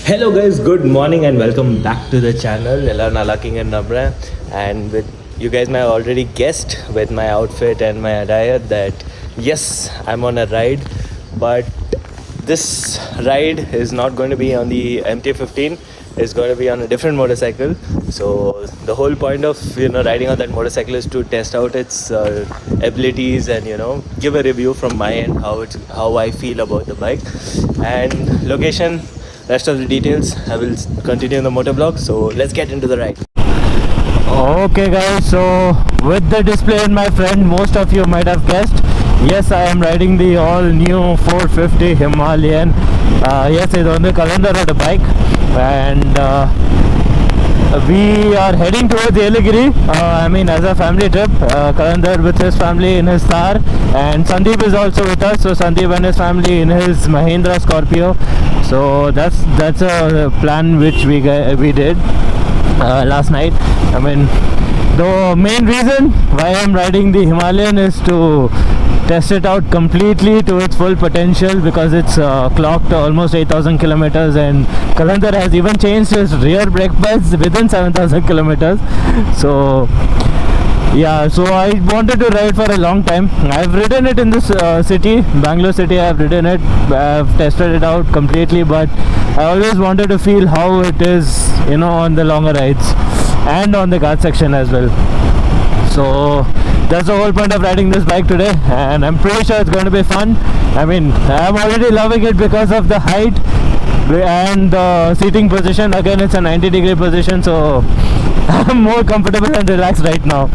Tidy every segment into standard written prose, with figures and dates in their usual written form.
Hello guys, good morning and welcome back to the channel. Elana King and Nabra, and with you guys may have already guessed with my outfit and my attire that yes, I'm on a ride, but this ride is not going to be on the MT-15. It's going to be on a different motorcycle. So the whole point of riding on that motorcycle is to test out its abilities and give a review from my end how I feel about the bike and location. Rest of the details I will continue in the motor vlog. So let's get into the ride. Okay guys, so with the display in my friend, most of you might have guessed, yes, I am riding the all new 450 Himalayan. Yes, it's on the calendar of the bike, and we are heading towards Yeligiri. As a family trip. Kalandar with his family in his Thar, and Sandeep is also with us. So Sandeep and his family in his Mahindra Scorpio. So that's a plan which we did last night. The main reason why I'm riding the Himalayan is to test it out completely to its full potential, because it's clocked almost 8,000 kilometers, and Kalandar has even changed his rear brake pads within 7,000 kilometers. So yeah, so I wanted to ride for a long time. I've ridden it in this city, Bangalore city. I've ridden it, I've tested it out completely, but I always wanted to feel how it is, on the longer rides and on the guard section as well. So that's the whole point of riding this bike today, and I'm pretty sure it's going to be fun. I'm already loving it because of the height and the seating position. Again, it's a 90-degree position, so I'm more comfortable and relaxed right now.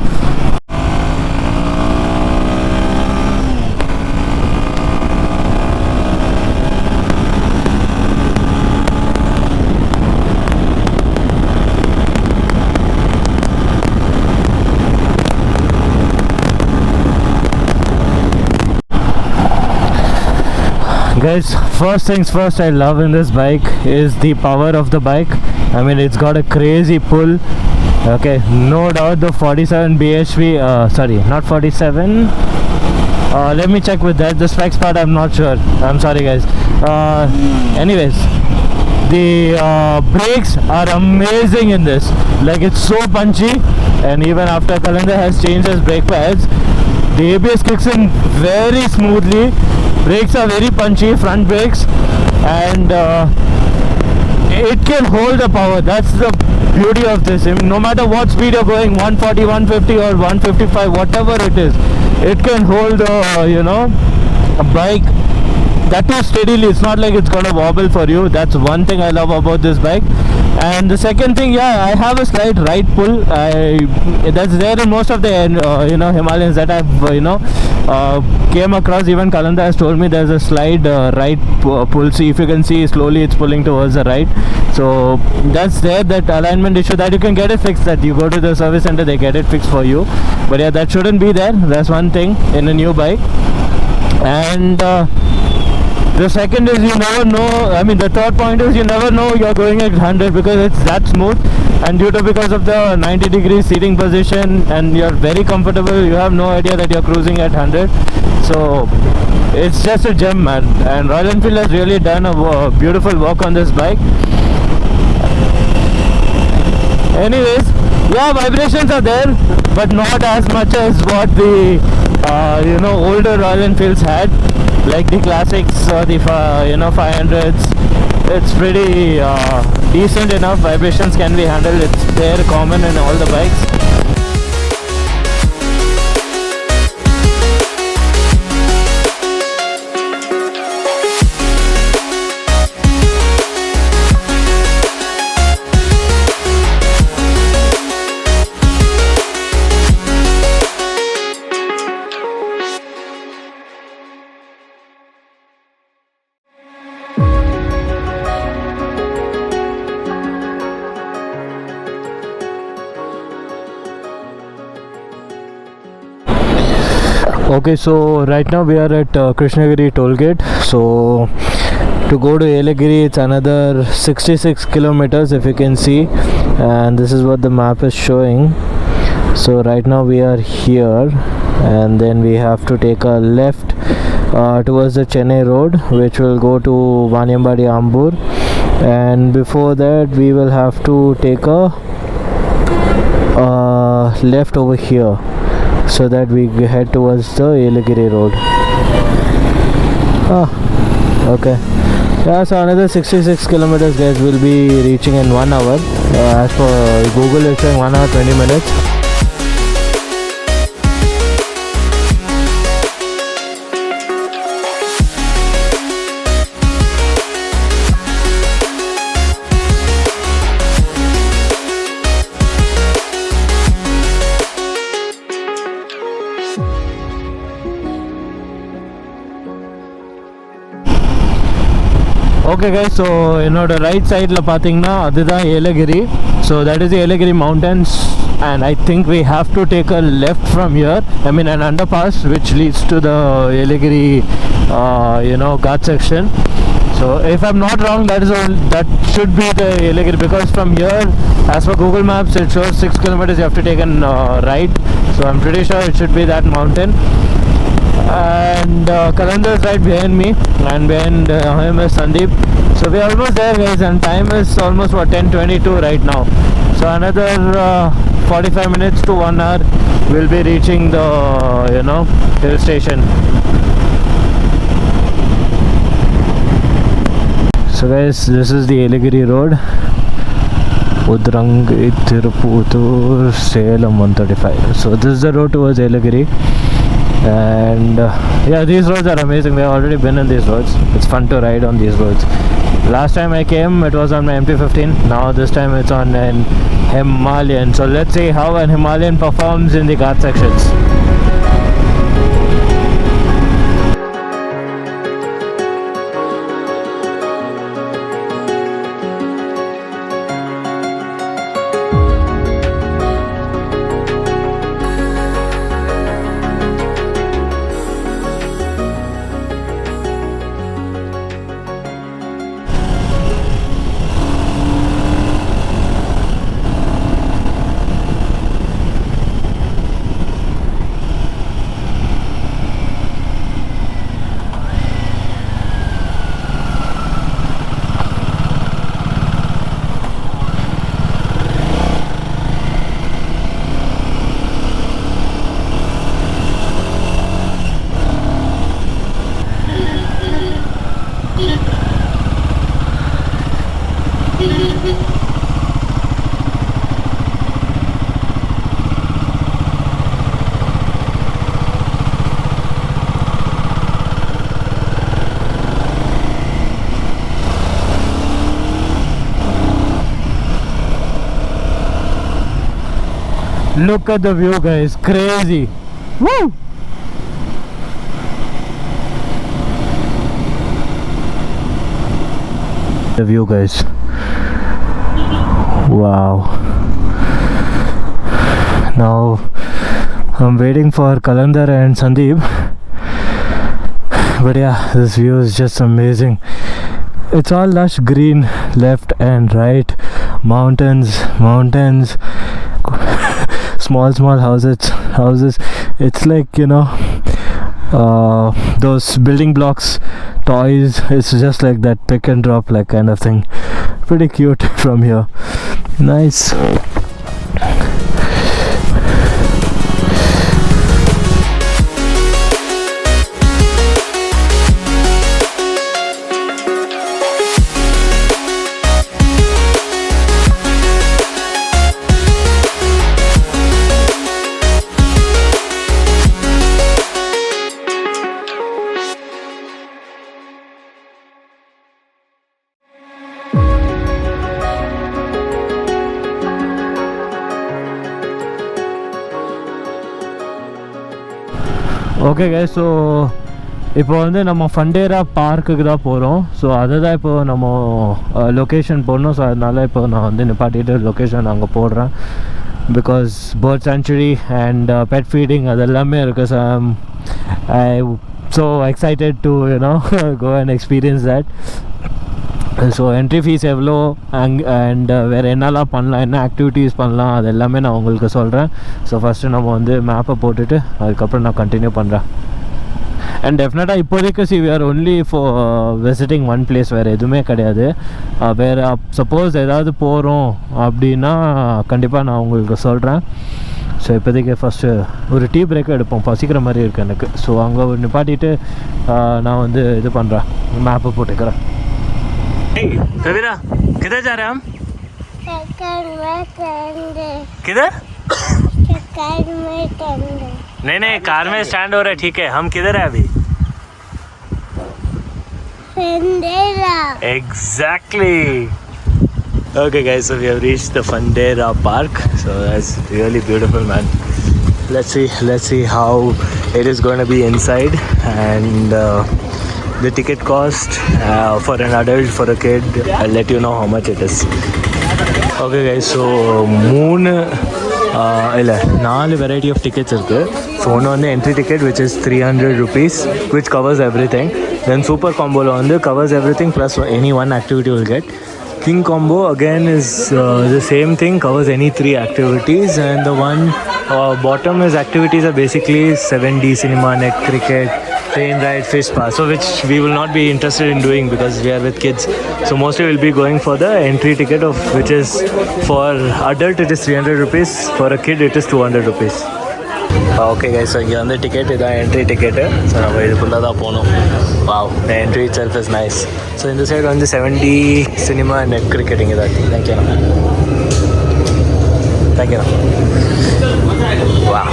Guys, first things first, I love in this bike is the power of the bike. It's got a crazy pull. Okay, no doubt the 47 bhp, sorry, not 47. Let me check with that. The specs part, I'm not sure. I'm sorry, guys. Anyways, the brakes are amazing in this. Like, it's so punchy, and even after Kalandar has changed his brake pads, the ABS kicks in very smoothly. Brakes are very punchy, front brakes, and it can hold the power. That's the beauty of this. No matter what speed you're going, 140, 150 or 155, whatever it is, it can hold a bike that too steadily. It's not like it's gonna wobble for you. That's one thing I love about this bike. And the second thing, yeah, I have a slight right pull. That's there in most of the Himalayans that I've came across. Even Kalandar has told me there's a slight right pull. See, if you can see, slowly it's pulling towards the right. So that's there, that alignment issue that you can get it fixed. That you go to the service center, they get it fixed for you. But yeah, that shouldn't be there. That's one thing in a new bike. And the second is, you never know. The third point is, you never know you're going at 100 because it's that smooth, and because of the 90-degree seating position, and you're very comfortable. You have no idea that you're cruising at 100. So it's just a gem, man. And Royal Enfield has really done a beautiful work on this bike. Anyways, yeah, vibrations are there, but not as much as what the older Royal Enfields had, like the classics or the 500s. It's pretty decent enough. Vibrations can be handled. It's there, common in all the bikes. Okay, so right now we are at Krishnagiri toll gate. So to go to Yeligiri, it's another 66 kilometers, if you can see, and this is what the map is showing. So right now we are here, and then we have to take a left towards the Chennai road, which will go to Vaniambadi Ambur, and before that we will have to take a left over here so that we head towards the Yelagiri road. Okay. Yeah, so another 66 kilometers guys, will be reaching in 1 hour. As per Google it's saying 1 hour 20 minutes. Okay guys, so என்னோட right சைடில் பார்த்தீங்கன்னா அதுதான் Yelagiri. So that is the Yelagiri mountains, and I think we have to take a left from here. I mean an underpass which leads to the Yelagiri Ghat section. So if I'm not wrong, that should be the Yelagiri, because from here as per Google Maps it shows 6 kilometers you have to take a right. So I'm pretty sure it should be that mountain. And Kalandar is right behind me, and behind him is Sandeep. So we're almost there guys, and time is almost 10:22 right now. So another 45 minutes to 1 hour we'll be reaching the hill station. So guys, this is the Yelagiri road, Udrangi Tirupur Salem 135. So this is the road towards Yelagiri. And yeah, these roads are amazing. We have already been in these roads. It's fun to ride on these roads. Last time I came it was on my MT-15. Now this time it's on an Himalayan. So let's see how an Himalayan performs in the Ghat sections. Look at the view guys, crazy. Woo! The view guys, wow. Now I'm waiting for Kalandar and Sandeep, but yeah, this view is just amazing. It's all lush green left and right, mountains, small houses. It's like those building blocks toys. It's just like that pick and drop like kind of thing. Pretty cute from here. Nice. Okay guys, so இப்போ வந்து நம்ம ஃபண்டேரா பார்க்குக்கு தான் போகிறோம். So அதை தான் இப்போ நம்ம லொக்கேஷன் போடணும். ஸோ அதனால் இப்போ நான் வந்து நிப்பாட்டிட்டு லொக்கேஷன் அங்கே போடுறேன். Because bird sanctuary and pet feeding அது எல்லாமே இருக்குது. So I so excited to go and experience that. So entry fees எவ்வளோ அண்ட் வேறு என்னெல்லாம் பண்ணலாம், என்ன ஆக்டிவிட்டீஸ் பண்ணலாம், அது எல்லாமே நான் உங்களுக்கு சொல்கிறேன். ஸோ ஃபஸ்ட்டு நம்ம வந்து மேப்பை போட்டுட்டு அதுக்கப்புறம் நான் கண்டினியூ பண்ணுறேன். அண்ட் டெஃபினட்டாக இப்போதைக்கு see we are only for visiting one place, வேறு எதுவுமே கிடையாது. வேறு சப்போஸ் ஏதாவது போகிறோம் அப்படின்னா கண்டிப்பாக நான் உங்களுக்கு சொல்கிறேன். ஸோ இப்போதைக்கு ஃபஸ்ட்டு ஒரு டீ பிரேக் எடுப்போம், பசிக்கிற மாதிரி இருக்குது எனக்கு. ஸோ அங்கே ஒரு நிப்பாட்டிட்டு நான் வந்து இது பண்ணுறேன், மேப்பை போட்டுக்கிறேன். कबीरा किधर जा रहे हैं हम? किधर? नहीं कार में स्टैंड हो रहा है, ठीक है. हम किधर है अभी? Exactly. Okay guys, so we have reached the Fundera Park. So that's really beautiful, man. Let's see how it is going to be inside, and the ticket cost for an adult, for a kid, I'll let you know how much it is. Okay guys, so இல்லை 4 variety of tickets இருக்குது. So ஒன்று வந்து entry ticket which is 300 rupees which covers everything. Then super combo வந்து covers everything plus any one activity will get. King combo again is the same thing, covers any 3 activities, and the one bottom is activities are basically 7D cinema, net, cricket, train ride, fish spa, so which we will not be interested in doing because we are with kids. So mostly we'll be going for the entry ticket of which is for adult it is 300 rupees, for a kid it is 200 rupees. Okay guys, so இங்கே வந்து ticket இதான் entry ticket. So நம்ம இதுக்குள்ளே தான் போகணும். Wow, the entry itself is nice. So இந்த side வந்து 7D cinema net cricket இங்கே தான் இருக்குது. தேங்க்யூ. வா.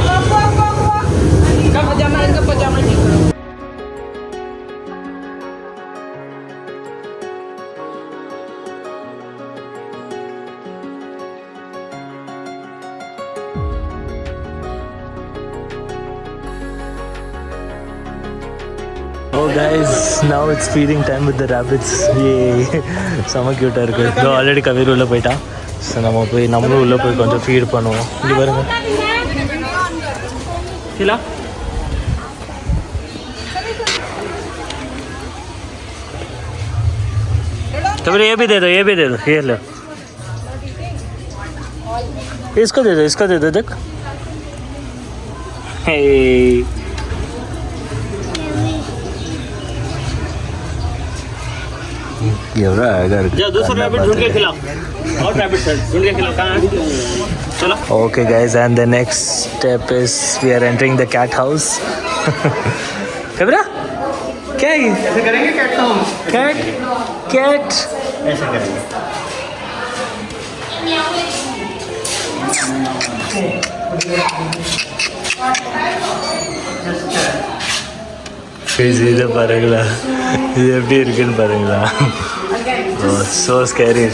Oh guys, now it's feeding time with the rabbits. Yay, செம க்யூட்டாக இருக்குது. இதோ ஆல்ரெடி கவிர் உள்ளே போயிட்டான். ஸோ நம்மளும் உள்ளே போய் கொஞ்சம் ஃபீட் பண்ணுவோம். இங்கே பாருங்க. खिला कभी ये भी दे दो, ये लो, इसको दे दो देख. दूसरा रैबिट ढूंढ के खिलाओ, और रैबिट ढूंढ के खिलाओ. कहाँ चलो. Okay guys, and the next step is we are entering the cat house. कबीरा क्या है? ऐसे करेंगे कैट का होम. कैट ऐसे करेंगे. இது பாருங்களா, இது எப்படி இருக்குன்னு பாருங்களா. Oh, so scary.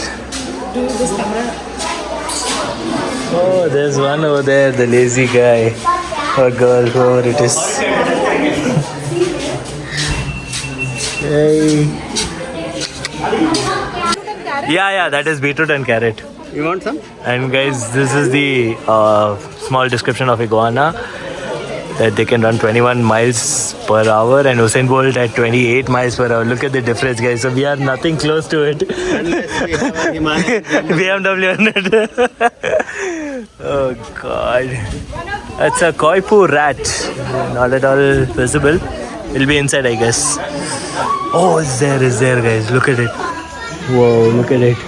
Oh, there's one over there, the lazy guy or girl, whoever it is. Hey. Yeah, that is beetroot and carrot. You want some? And guys, this is the small description of iguana. That they can run 21 miles per hour and Usain Bolt at 28 miles per hour. Look at the difference, guys. So we are nothing close to it. Unless we have a Himalayan. BMW 100. Oh God. It's a Koipu rat. Not at all visible. It'll be inside, I guess. Oh, it's there, guys. Look at it. Whoa, look at it.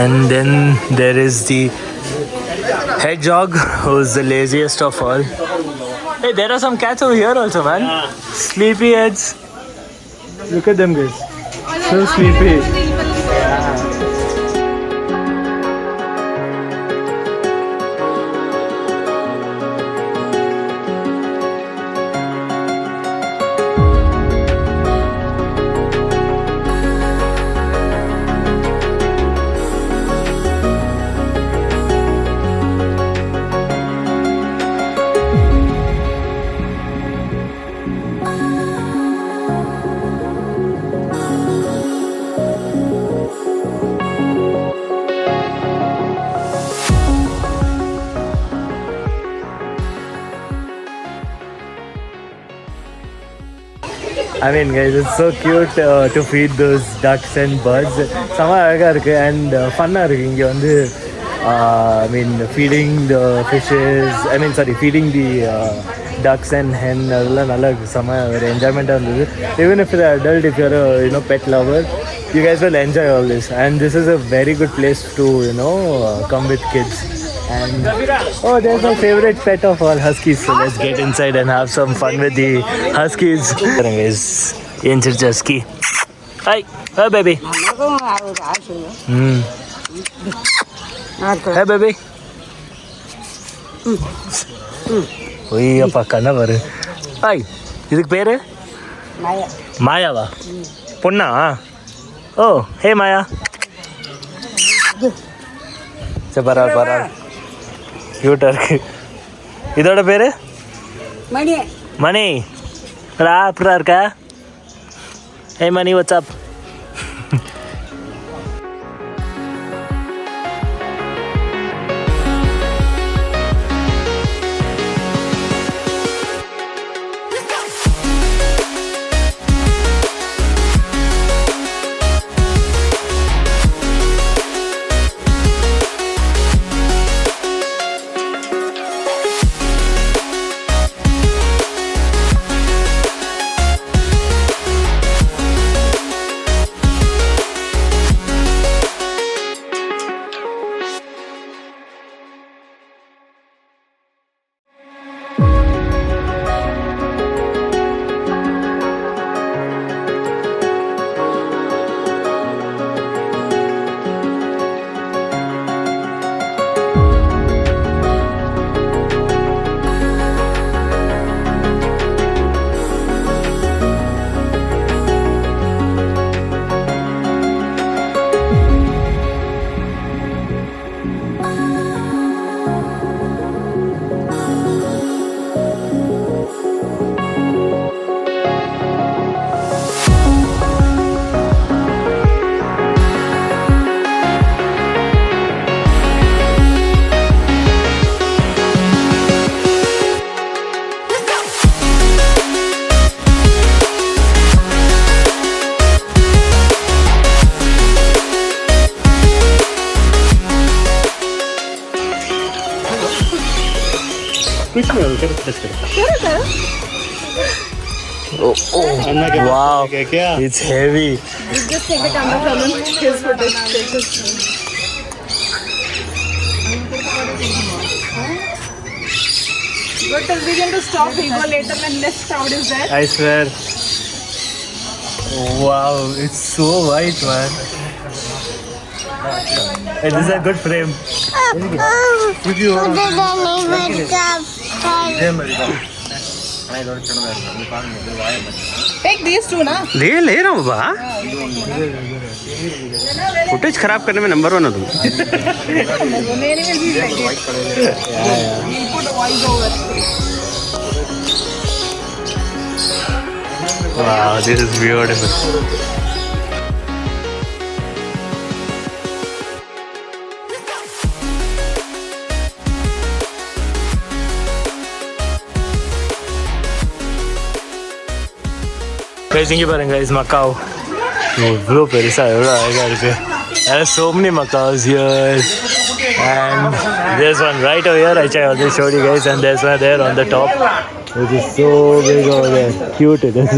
And then there is the hedgehog, who's the laziest of all. Hey, there are some cats over here also, man. Sleepy heads. Look at them, guys. So sleepy. I mean guys, it's so cute to feed those ducks and birds. செம அழகாக இருக்குது and ஃபன்னாக இருக்குது. இங்கே வந்து I mean, feeding the fishes. I mean, sorry, feeding the ducks and hen. Enjoyment. Even if you're an adult, if you're a pet lover, you guys will enjoy all this. And this is a very good place to come with kids. And oh, there's my favorite pet of all, huskies. So let's get inside and have some fun with the huskies. Guys, Angel husky. Hi, hi, baby. Hey, baby. Oyappa kanavaru. Hi, idhukku peru? Maya. Mayava. Punna? Oh, hey Maya. Bara. Cute இருக்கு. இதோட பேரு? மணி. மணி. அப்புறம் இருக்கா? Hey Mani, what's up? Oh, wow, it's heavy. Just take the camera from him. His footage. But tell Vivian to stop. He'll go later when less crowd is there. I swear. Wow, it's so white, man. Hey, this is a good frame. Take these two, na? ले रहा हूँ बा footage खराब करने में number 1 हो तुम Many will be like it. We'll put a voice over. Wow, this is beautiful. Guys, இங்க பாருங்க, guys, Macau. இவ்வளோ பெருசா எவ்வளோ அழகா இருக்கு. There are so many Macaus here. And there's one right over here, which I already showed you guys, and there's one there on the top, which is so big over there. Cute it is.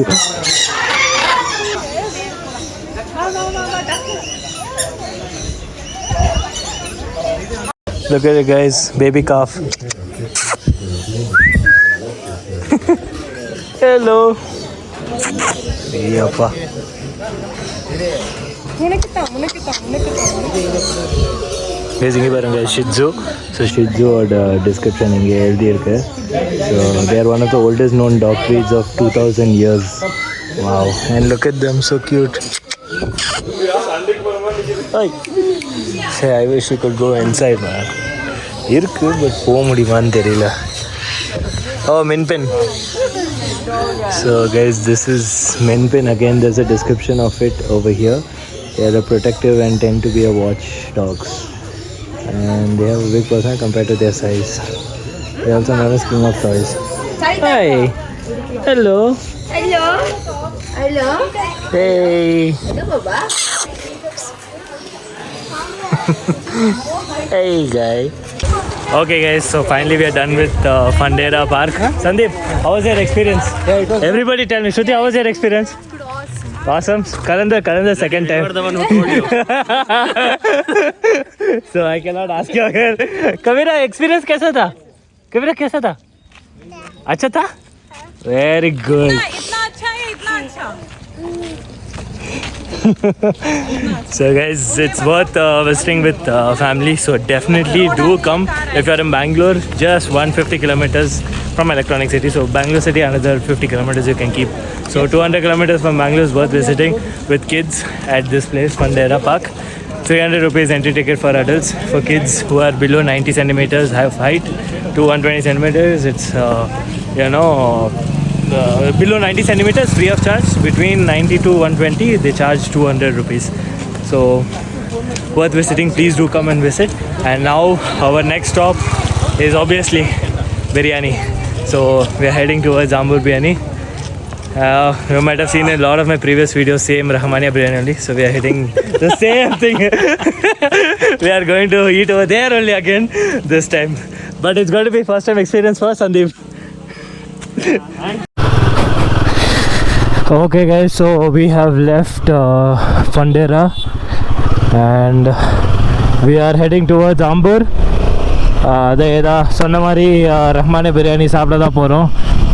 Look at it, guys, baby calf. Hello. Yappa. Guys, இங்க பாருங்க, Shih Tzu. So Shih Tzu ஓட description இங்க எழுதி இருக்கு. So they are one of the oldest known dog breeds of 2000 years. Wow, and look at them, so cute. Hey, say I wish we could go inside, man. இருக்கு, but போக முடியுமான்னு தெரியல. Oh, Minpin. So guys, this is Minpin. Again, there's a description of it over here. They are protective and tend to be a watchdogs, and they have a big personality compared to their size. They are also known as king of toys. Hi. Hello. Hello. Hello. Hey. Hello, Baba. Hey guy. Okay guys, so finally we are done with Fundera Park. Sandeep, how was your experience? Yeah, it was. Everybody tell me, Shruti, how was your experience? Awesome. Kalanda second time. the one who told you. So I cannot ask you again. Kavira, experience कैसा था? कबीरा कैसा था? अच्छा था? Very good. इतना अच्छा है इतना अच्छा So guys, it's worth visiting with family. So definitely do come if you're in Bangalore. Just 150 kilometers from Electronic City. So Bangalore City, another 50 kilometers you can keep. So 200 kilometers from Bangalore is worth visiting with kids at this place, Fundera Park. 300 rupees entry ticket for adults. For kids who are below 90 centimeters height to 120 centimeters, it's below 90 centimeters free of charge. Between 90 to 120 they charge 200 rupees. So worth visiting. Please do come and visit. And now our next stop is obviously biryani. So we are heading towards Ambur Biryani. You might have seen a lot of my previous videos, same Rahmania biryani only. So we are hitting the same thing. We are going to eat over there only again this time. But it's going to be first time experience for Sandeep. Okay guys, so we have left Fundera and we are heading towards Ambur. சொன்ன மாதிரி ரஹ்மானே பிரியாணி சாப்பிட தான் போகிறோம்.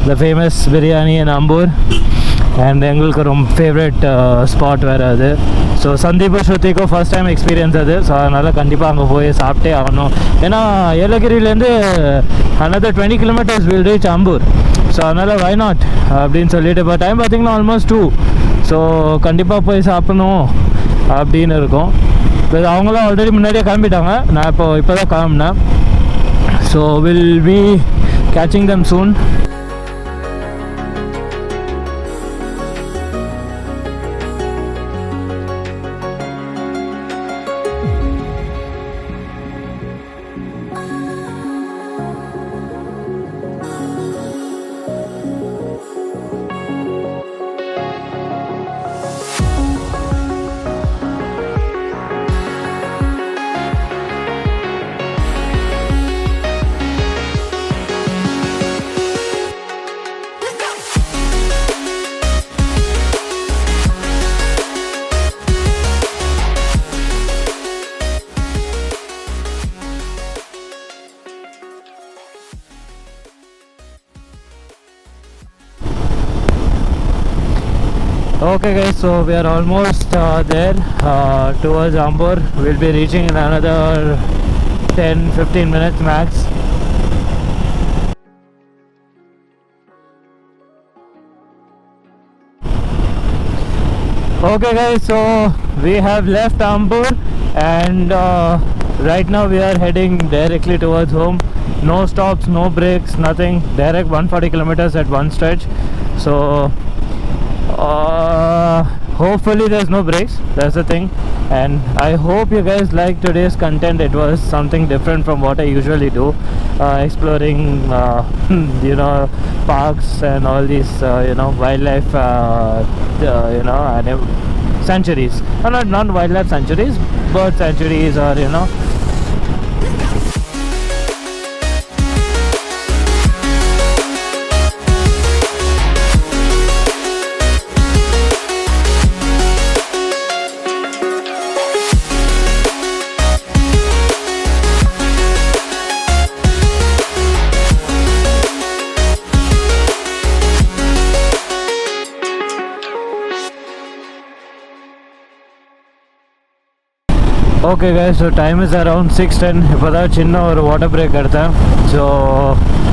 The famous biryani in Ambur. And எங்களுக்கு ரொம்ப favourite spot வேறு அது. ஸோ சந்தீப் ஸ்ருதிக்கும் ஃபர்ஸ்ட் டைம் எக்ஸ்பீரியன்ஸ் அது. ஸோ அதனால் கண்டிப்பாக அங்கே போய் சாப்பிட்டே ஆகணும். ஏன்னா ஏலகிரிலேருந்து another 20 kilometers will reach Ambur. So அதனால் வை நாட் அப்படின்னு சொல்லிட்டு இப்போ டைம் பார்த்திங்கன்னா ஆல்மோஸ்ட் 2. ஸோ கண்டிப்பாக போய் சாப்பிடணும் அப்படின்னு இருக்கும். இப்போ அவங்களாம் ஆல்ரெடி முன்னாடியே கிளம்பிட்டாங்க. நான் இப்போ தான் கிளம்புனேன். So will be catching them soon. Okay guys, so we are almost there towards Ambur. We'll be reaching in another 10-15 minutes max. Okay guys, so we have left Ambur and right now we are heading directly towards home. No stops, no breaks, nothing. Direct 140 kilometers at one stretch. So hopefully there's no breaks, that's the thing. And I hope you guys like today's content. It was something different from what I usually do, exploring parks and all these wildlife sanctuaries, not wildlife sanctuaries, bird sanctuaries, or Okay guys, so time is around 6:10. இப்போ தான் சின்ன ஒரு water break எடுத்தேன். So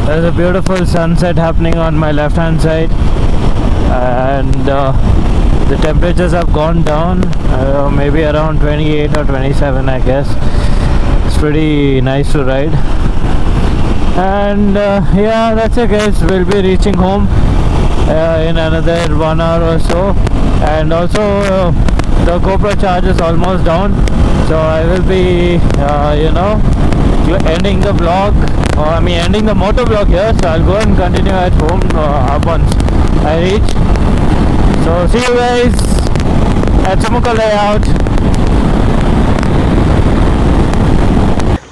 there's a beautiful sunset happening on my left hand side and the temperatures have gone down maybe around 28 or 27 I guess. It's pretty nice to ride and yeah, that's it guys. We'll be reaching home in another 1 hour or so. And also the GoPro charge is almost down, so I will be ending the vlog, or ending the motor vlog here. So I'll go and continue at home once I reach. So see you guys at Samukha Layout.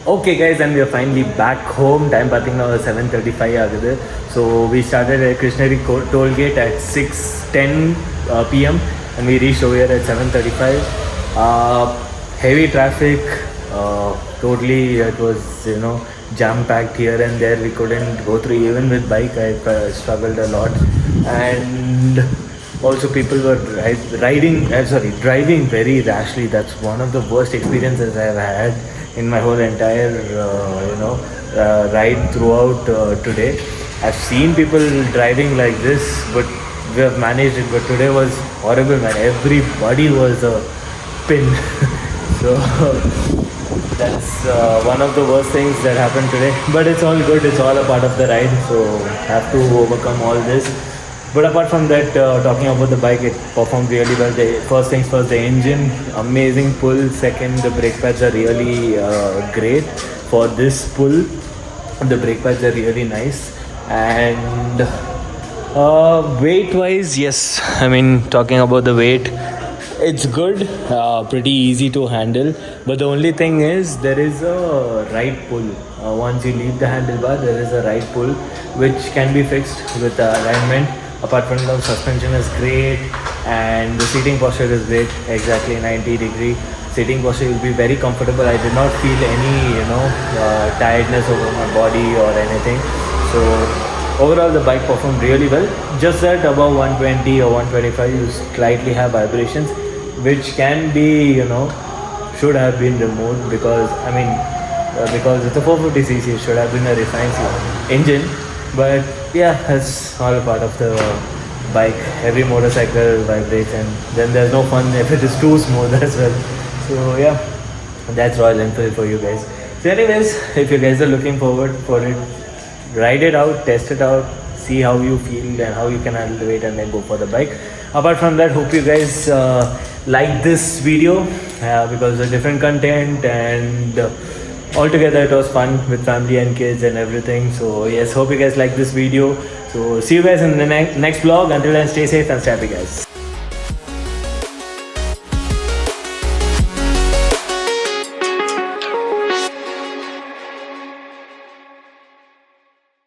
Okay guys, and we are finally back home. Time passing now 7:35 agade. So we started at Krishnagiri toll gate at 6:10 p.m. and we reached over here at 7:35. Heavy traffic. Totally, it was jam packed here and there. We couldn't go through even with bike. I struggled a lot, and also people were driving very rashly. That's one of the worst experiences I've had in my whole entire ride throughout today. I've seen people driving like this, but we have managed it. But today was horrible, man. Everybody was a pin. So that's one of the worst things that happened today. But it's all good. It's all a part of the ride. So have to overcome all this. But apart from that, talking about the bike, it performed really well. First things first, the engine, amazing pull. Second, the brake pads are really great for this pull. The brake pads are really nice. And weight-wise, yes. I mean, talking about the weight, it's good, pretty easy to handle. But the only thing is, there is a right pull. Once you leave the handlebar, there is a right pull, which can be fixed with alignment. Apart from that, suspension is great and the seating posture is great, exactly 90-degree seating posture. Will be very comfortable. I did not feel any tiredness over my body or anything. So overall the bike performed really well. Just that above 120 or 125 you slightly have vibrations, which can be should have been removed, because because it's a 450cc, it should have been a refined engine. But yeah, that's all a part of the bike. Every motorcycle vibrates, and then there's no fun if it is too smooth as well. So yeah, that's Royal Enfield for you guys. So anyways, if you guys are looking forward for it, ride it out, test it out, see how you feel and how you can handle the weight, and then go for the bike. Apart from that, hope you guys like this video because of different content, and altogether it was fun with family and kids and everything. So yes, hope you guys like this video. So see you guys in the next vlog. Until then, stay safe and stay happy, guys.